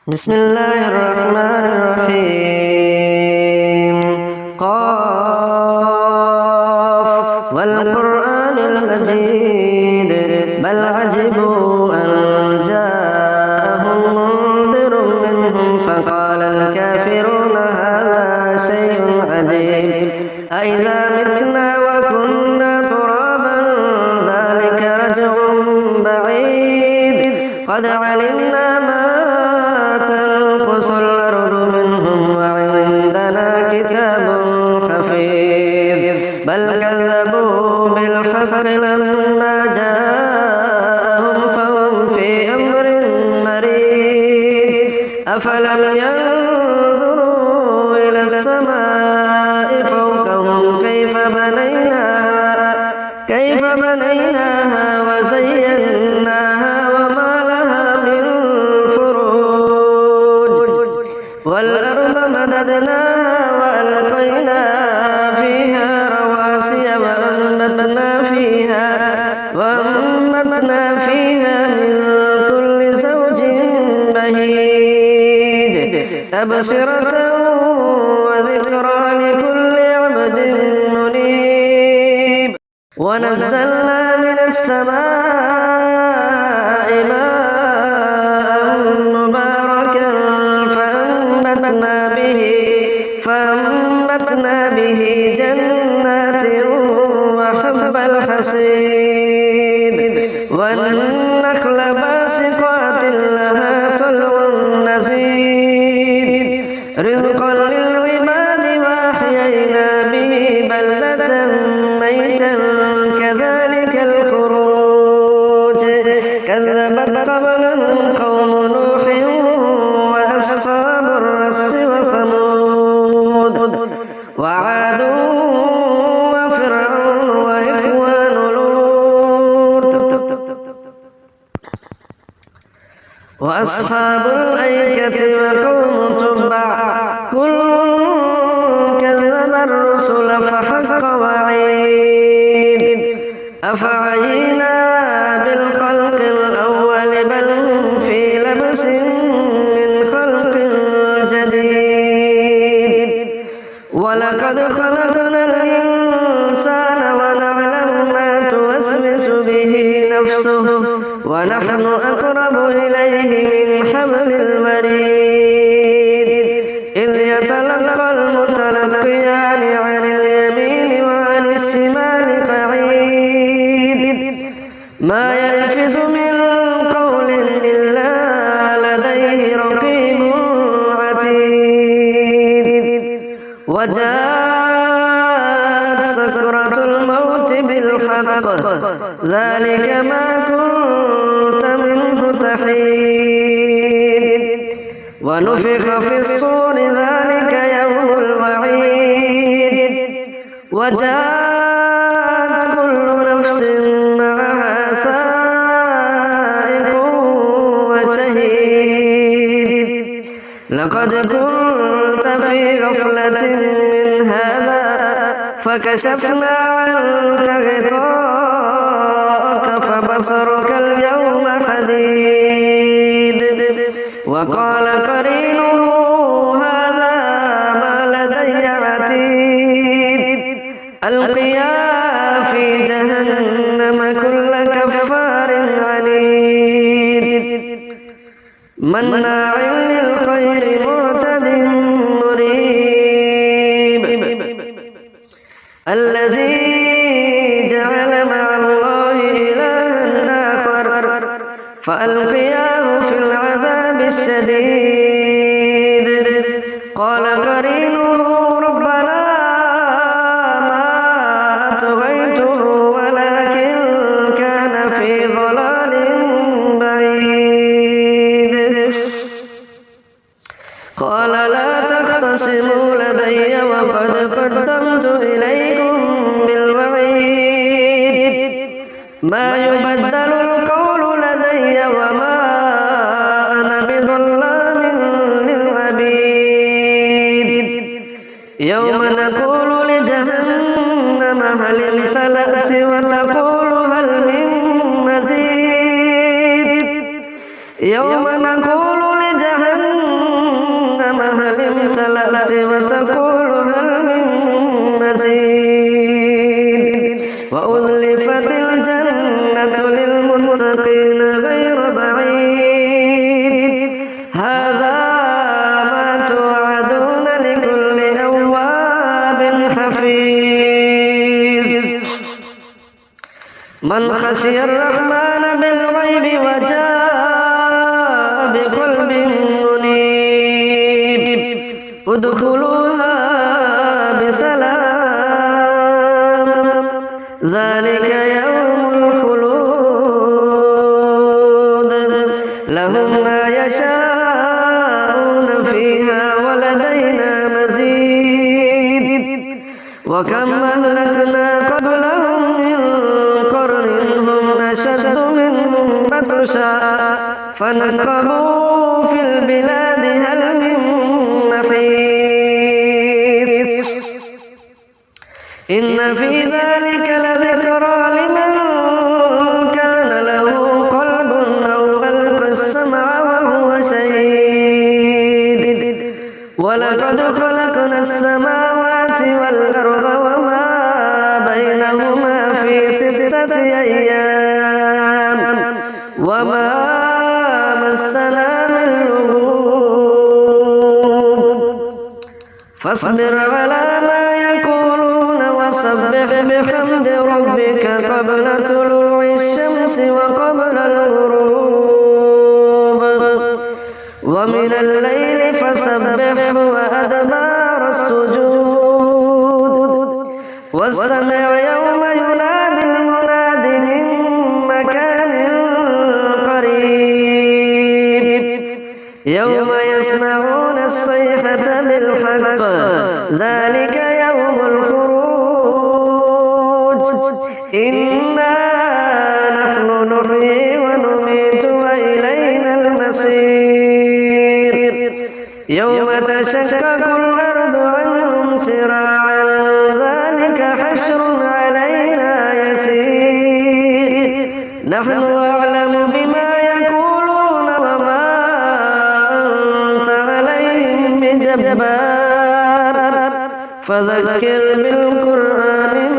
بسم الله الرحمن الرحيم قاف والقرآن المجيد بل عجبوا أن جاءهم منذر منهم فقال الكافرون هذا شيء عجيب أإذا متنا وكنا ترابا ذلك رجع بعيد قد علمنا ما تنقص الأرض منهم وعندنا كتاب حفيظ بل كذبوا بالحق لما جاءهم فهم في أمر مريض أفلم ينظروا إلى السماء فوقهم كيف بنيناها وزيناها وما لها من فروج والأرض مددناها وألقينا فيها رواسي وأنبتنا فيها من كل زوج بهيج تبصرة وذكرى لكل عبد منيب ونزلنا من السماء ماء مباركا فأنبتنا به جنات وحب الحصيد والنخل باسقات لها طلع نضيد رزقا للعباد وأحيينا به بلدة ميتا كذلك الخروج كذبت قبلهم قوم نوح وأصحاب الرس وثمود وعاد وفرعون وإخوان لوط وأصحاب الأيكة وقوم تبع كل كذب الرسل فحق وعيد أفعينا بالخلق الأول بل هم في لبس من خلق جديد ولقد خلقنا الإنسان ونعلم ما توسوس به نفسه ونحن أقرب إليه من حبل الوريد إذ يتلقى المتلقيان عن اليمين وعن الشمال قعيد ما يلفظ من قول إلا لديه رقيب عتيد وجاءت سكرة الموت بالحق ذلك ما كنت منه تحيد ونفخ في الصور ذلك يوم الوعيد وجاءت كل نفس معها سائق وشهيد لقد كنت في غفلة من هذا فكشفنا عنك غطاءك فبصرك اليوم حديد وقال قرينه هذا ما لدي عتيد ألقيا في جهنم كل كفار عنيد مناع للخير معتد مريب الذي جعل مع الله إلها آخر فألقياه في العذاب الشديد قال قرينه ربنا ما أطغيته ولكن كان في ضلال بعيد قال لا تختصموا لدي وقد قدمت إليكم بالوعيد ما يبدل القول لدي وما أنا بظلام للعبيد يوم نقول لجهنم هل امتلأت وتقول هل من مزيد يوم نقول لجهنم امتلأت وتقول هل من مزيد وأزلفت الجنة للمتقين غير بعيد هذا ما توعدون لكل أواب حفيظ من خشي الرحمن بالغيب وجاء بقلب منيب ادخلوها بسلام ذلك يوم الخلود لهم ما يشاءون فيها ولدينا مزيد وكم أهلكنا قبلهم من قرن هم أشد منهم بطشا فنقبوا في البلاد هل من محيص إن في ذلك لذكرى لمن كان له قلب أو ألقى السمع وهو شهيد ولقد خلقنا السماوات والأرض وما بينهما في 6 أيام وما مسنا من لغوب فاصبر على ما يقولون وسبح بحمد ربك قبل طلوع الشمس وقبل الغروب ومن الليل فسبحه وأدبار السجود واستمع يوم ينادي المناد من مكان قريب يوم يسمعون الصيحة بالحق ذلك يوم الخروج إنا نحن نحيي ونميت وإلينا المصير يوم تشقق الأرض عنهم سراعا ذلك حشر علينا يسير نحن أعلم بما يقولون وما أنت عليهم بجبار فذكر بالقرآن